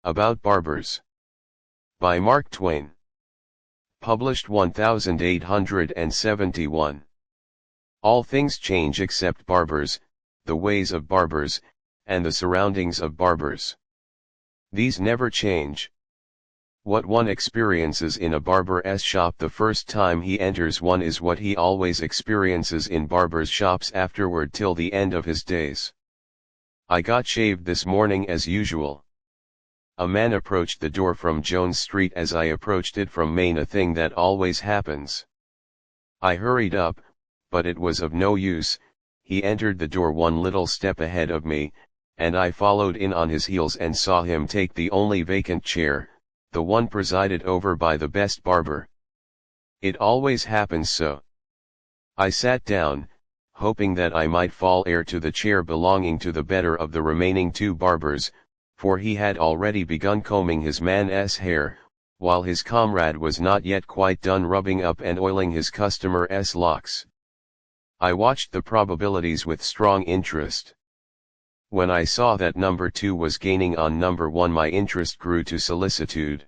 About Barbers. By Mark Twain. Published 1871. All things change except barbers, the ways of barbers, and the surroundings of barbers. These never change. What one experiences in a barber's shop the first time he enters one is what he always experiences in barbers' shops afterward till the end of his days. I got shaved this morning as usual. A man approached the door from Jones Street as I approached it from Main, a thing that always happens. I hurried up, but it was of no use. He entered the door one little step ahead of me, and I followed in on his heels and saw him take the only vacant chair, the one presided over by the best barber. It always happens so. I sat down, hoping that I might fall heir to the chair belonging to the better of the remaining two barbers, for he had already begun combing his man's hair, while his comrade was not yet quite done rubbing up and oiling his customer's locks. I watched the probabilities with strong interest. When I saw that number 2 was gaining on number 1, my interest grew to solicitude.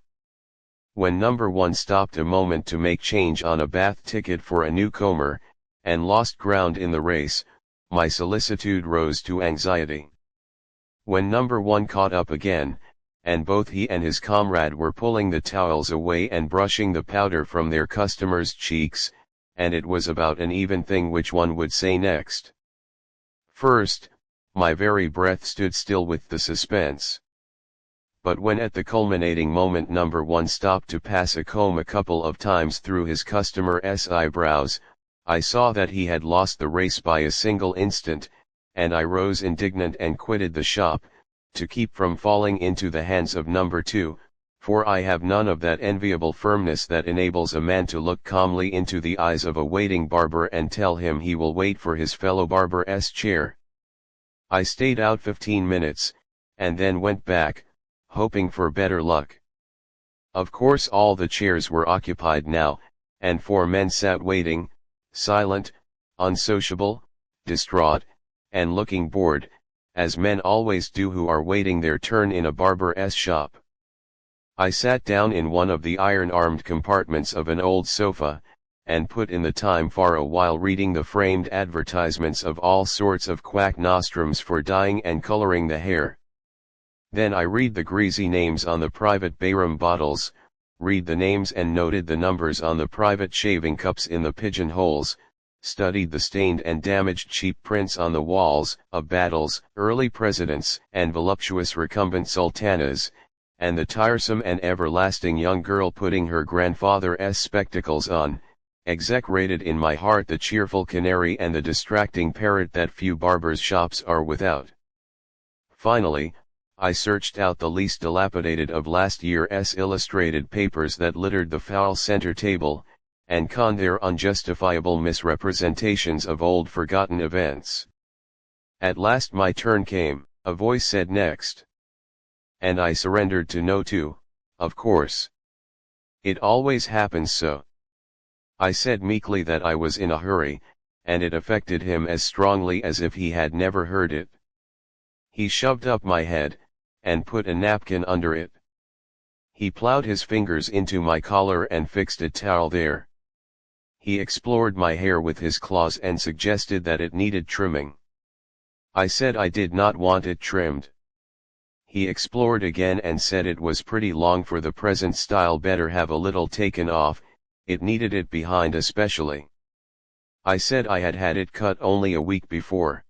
When number 1 stopped a moment to make change on a bath ticket for a newcomer, and lost ground in the race, my solicitude rose to anxiety. When number 1 caught up again, and both he and his comrade were pulling the towels away and brushing the powder from their customers' cheeks, and it was about an even thing which one would say next. First, my very breath stood still with the suspense. But when at the culminating moment number 1 stopped to pass a comb a couple of times through his customer's eyebrows, I saw that he had lost the race by a single instant, and I rose indignant and quitted the shop, to keep from falling into the hands of number 2, for I have none of that enviable firmness that enables a man to look calmly into the eyes of a waiting barber and tell him he will wait for his fellow barber's chair. I stayed out 15 minutes, and then went back, hoping for better luck. Of course all the chairs were occupied now, and 4 men sat waiting, silent, unsociable, distraught, and looking bored, as men always do who are waiting their turn in a barber's shop. I sat down in one of the iron-armed compartments of an old sofa, and put in the time for a while reading the framed advertisements of all sorts of quack nostrums for dyeing and coloring the hair. Then I read the greasy names on the private bayrum bottles, read the names and noted the numbers on the private shaving cups in the pigeonholes, studied the stained and damaged cheap prints on the walls, of battles, early presidents, and voluptuous recumbent sultanas, and the tiresome and everlasting young girl putting her grandfather's spectacles on, execrated in my heart the cheerful canary and the distracting parrot that few barbers' shops are without. Finally, I searched out the least dilapidated of last year's illustrated papers that littered the foul center table, and conned their unjustifiable misrepresentations of old forgotten events. At last my turn came, a voice said next. And I surrendered to no too, of course. It always happens so. I said meekly that I was in a hurry, and it affected him as strongly as if he had never heard it. He shoved up my head, and put a napkin under it. He plowed his fingers into my collar and fixed a towel there. He explored my hair with his claws and suggested that it needed trimming. I said I did not want it trimmed. He explored again and said it was pretty long for the present style, better have a little taken off, it needed it behind especially. I said I had had it cut only a week before.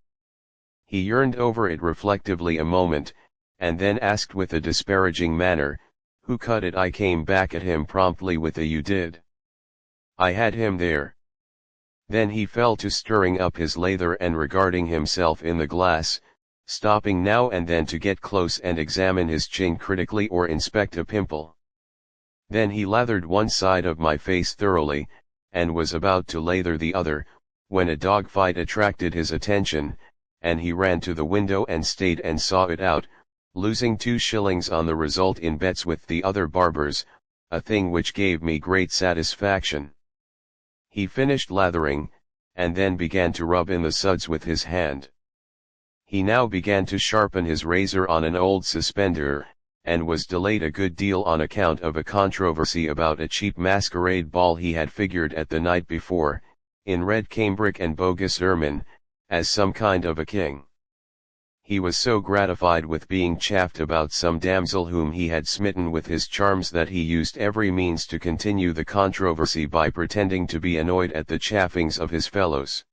He yearned over it reflectively a moment, and then asked with a disparaging manner, "Who cut it?" I came back at him promptly with a "You did." I had him there. Then he fell to stirring up his lather and regarding himself in the glass, stopping now and then to get close and examine his chin critically or inspect a pimple. Then he lathered one side of my face thoroughly, and was about to lather the other, when a dog fight attracted his attention, and he ran to the window and stayed and saw it out, losing 2 shillings on the result in bets with the other barbers, a thing which gave me great satisfaction. He finished lathering, and then began to rub in the suds with his hand. He now began to sharpen his razor on an old suspender, and was delayed a good deal on account of a controversy about a cheap masquerade ball he had figured at the night before, in red cambric and bogus ermine, as some kind of a king. He was so gratified with being chaffed about some damsel whom he had smitten with his charms that he used every means to continue the controversy by pretending to be annoyed at the chaffings of his fellows.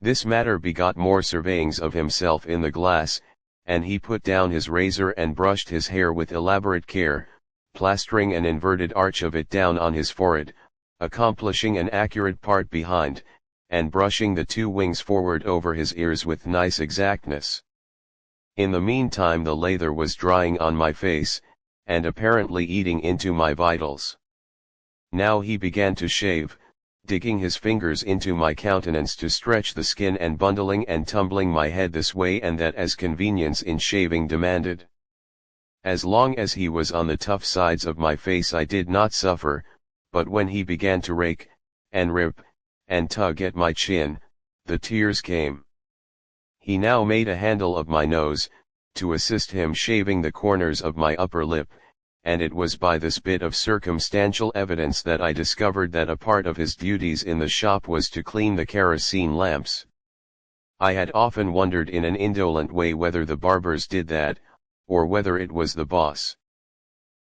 This matter begot more surveyings of himself in the glass, and he put down his razor and brushed his hair with elaborate care, plastering an inverted arch of it down on his forehead, accomplishing an accurate part behind, and brushing the two wings forward over his ears with nice exactness. In the meantime the lather was drying on my face, and apparently eating into my vitals. Now he began to shave, digging his fingers into my countenance to stretch the skin and bundling and tumbling my head this way and that as convenience in shaving demanded. As long as he was on the tough sides of my face I did not suffer, but when he began to rake, and rip, and tug at my chin, the tears came. He now made a handle of my nose, to assist him shaving the corners of my upper lip, and it was by this bit of circumstantial evidence that I discovered that a part of his duties in the shop was to clean the kerosene lamps. I had often wondered in an indolent way whether the barbers did that, or whether it was the boss.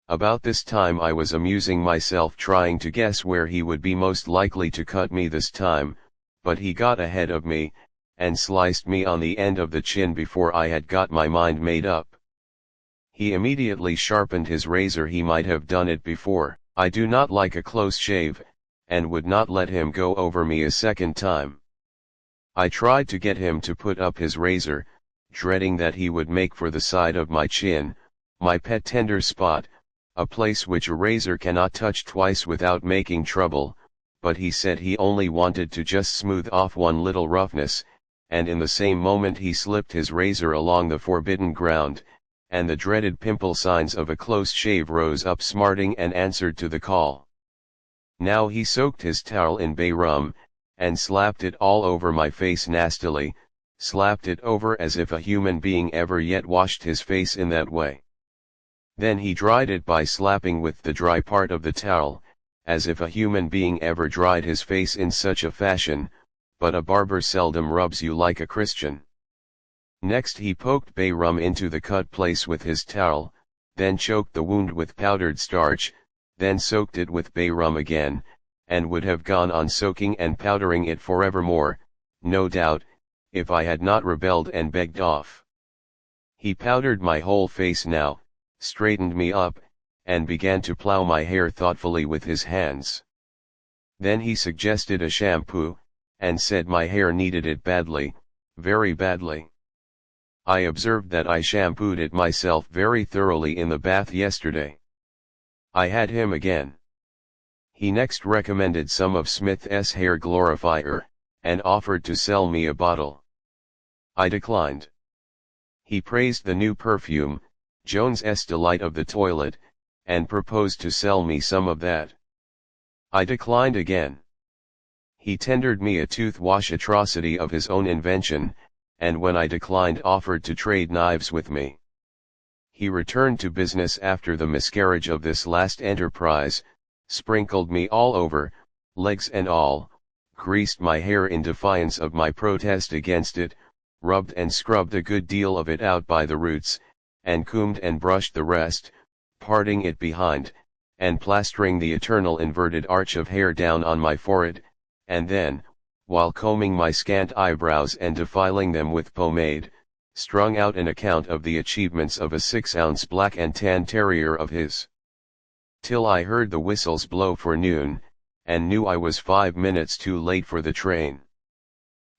About this time I was amusing myself trying to guess where he would be most likely to cut me this time, but he got ahead of me, and sliced me on the end of the chin before I had got my mind made up. He immediately sharpened his razor. He might have done it before. I do not like a close shave, and would not let him go over me a second time. I tried to get him to put up his razor, dreading that he would make for the side of my chin, my pet tender spot, a place which a razor cannot touch twice without making trouble, but he said he only wanted to just smooth off one little roughness, and in the same moment he slipped his razor along the forbidden ground, and the dreaded pimple signs of a close shave rose up smarting and answered to the call. Now he soaked his towel in bay rum, and slapped it all over my face nastily, slapped it over as if a human being ever yet washed his face in that way. Then he dried it by slapping with the dry part of the towel, as if a human being ever dried his face in such a fashion, but a barber seldom rubs you like a Christian. Next he poked bay rum into the cut place with his towel, then choked the wound with powdered starch, then soaked it with bay rum again, and would have gone on soaking and powdering it forevermore, no doubt, if I had not rebelled and begged off. He powdered my whole face now, straightened me up, and began to plow my hair thoughtfully with his hands. Then he suggested a shampoo, and said my hair needed it badly, very badly. I observed that I shampooed it myself very thoroughly in the bath yesterday. I had him again. He next recommended some of Smith's hair glorifier, and offered to sell me a bottle. I declined. He praised the new perfume, Jones's Delight of the Toilet, and proposed to sell me some of that. I declined again. He tendered me a tooth-wash atrocity of his own invention, and when I declined offered to trade knives with me. He returned to business after the miscarriage of this last enterprise, sprinkled me all over, legs and all, greased my hair in defiance of my protest against it, rubbed and scrubbed a good deal of it out by the roots, and combed and brushed the rest, parting it behind, and plastering the eternal inverted arch of hair down on my forehead, and then, while combing my scant eyebrows and defiling them with pomade, strung out an account of the achievements of a 6-ounce black and tan terrier of his. Till I heard the whistles blow for noon, and knew I was 5 minutes too late for the train.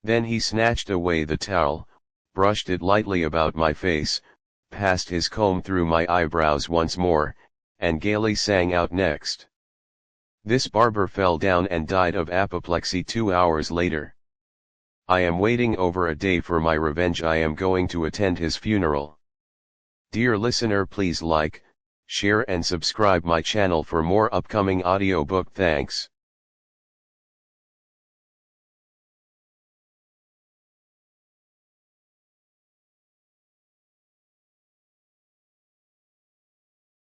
Then he snatched away the towel, brushed it lightly about my face, passed his comb through my eyebrows once more, and gaily sang out next. This barber fell down and died of apoplexy 2 hours later. I am waiting over a day for my revenge. I am going to attend his funeral. Dear listener, please like, share and subscribe my channel for more upcoming audiobook. Thanks.